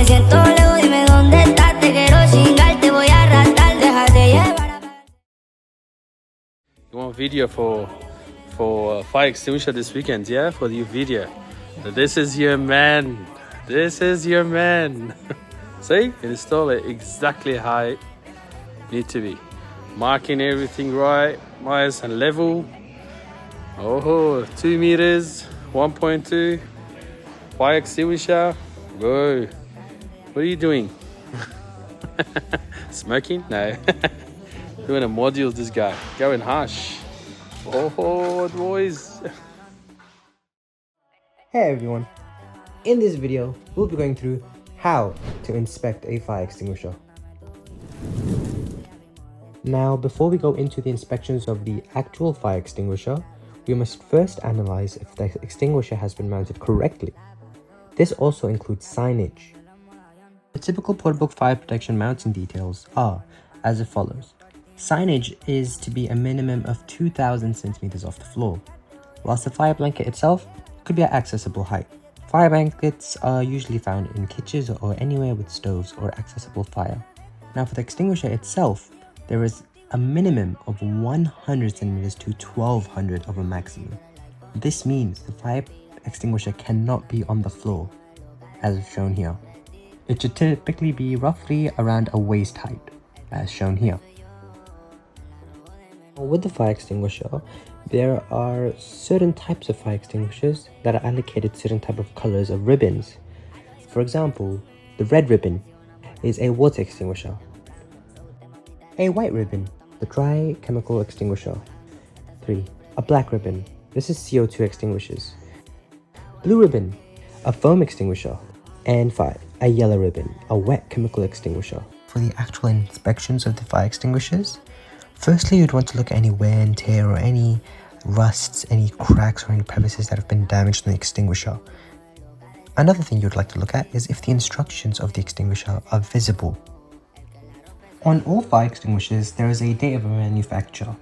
me siento lejos, dime dónde estás, te quiero chingar, te voy a arrastrar, déjate llevar. You want video for fire extinguisher this weekend, yeah? For the video. So this is your man. This is your man. See? Install it exactly how it need to be. Marking everything right, nice and level. Oh, 2 meters, 1.2. Fire extinguisher. Go. What are you doing? Smoking? No. Doing a module, this guy. Going harsh. Oh, boys. Hey everyone. In this video, we'll be going through how to inspect a fire extinguisher. Now, before we go into the inspections of the actual fire extinguisher, we must first analyze if the extinguisher has been mounted correctly. This also includes signage. The typical portable fire protection mounting details are as follows. Signage is to be a minimum of 2,000 centimeters off the floor, whilst the fire blanket itself could be at accessible height. Fire blankets are usually found in kitchens or anywhere with stoves or accessible fire. Now for the extinguisher itself, there is a minimum of 100 centimeters to 1,200 of a maximum. This means the fire extinguisher cannot be on the floor, as shown here. It should typically be roughly around a waist height, as shown here. With the fire extinguisher, there are certain types of fire extinguishers that are allocated certain type of colors of ribbons. For example, the red ribbon is a water extinguisher. A white ribbon, the dry chemical extinguisher. 3. A black ribbon. This is CO2 extinguishers. Blue ribbon, a foam extinguisher. And 5. A yellow ribbon, a wet chemical extinguisher. For the actual inspections of the fire extinguishers, firstly, you'd want to look at any wear and tear or any rusts, any cracks or any crevices that have been damaged in the extinguisher. Another thing you'd like to look at is if the instructions of the extinguisher are visible. On all fire extinguishers, there is a date of manufacture.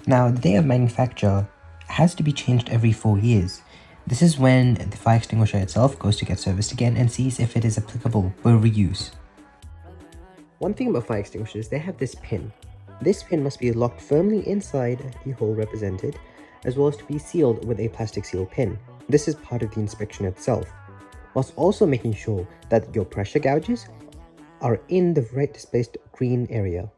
Now, the date of manufacture has to be changed every 4 years. This is when the fire extinguisher itself goes to get serviced again and sees if it is applicable for reuse. One thing about fire extinguishers, they have this pin. This pin must be locked firmly inside the hole represented, as well as to be sealed with a plastic seal pin. This is part of the inspection itself, whilst also making sure that your pressure gauges are in the right displaced green area.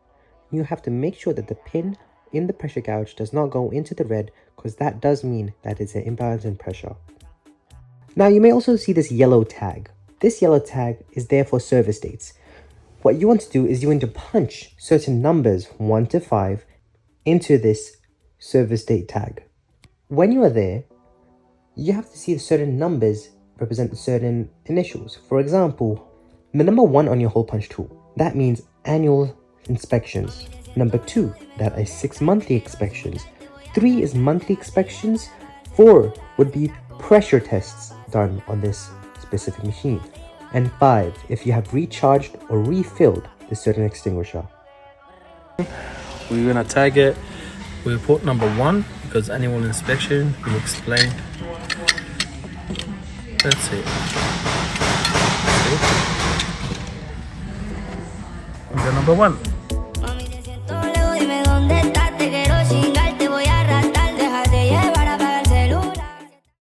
You have to make sure that the pin in the pressure gauge does not go into the red, because that does mean that it's an imbalance in pressure. Now you may also see this yellow tag. This yellow tag is there for service dates. What you want to do is you want to punch certain numbers 1 to 5 into this service date tag. When you are there, you have to see certain numbers represent certain initials. For example, the number 1 on your hole punch tool, that means annual inspections. Number 2, that is 6 monthly inspections. 3 is monthly inspections. 4 would be pressure tests done on this specific machine. And 5, if you have recharged or refilled the certain extinguisher. We're gonna tag it. We'll put number 1 because annual inspection, we'll explain. That's it. We got number 1.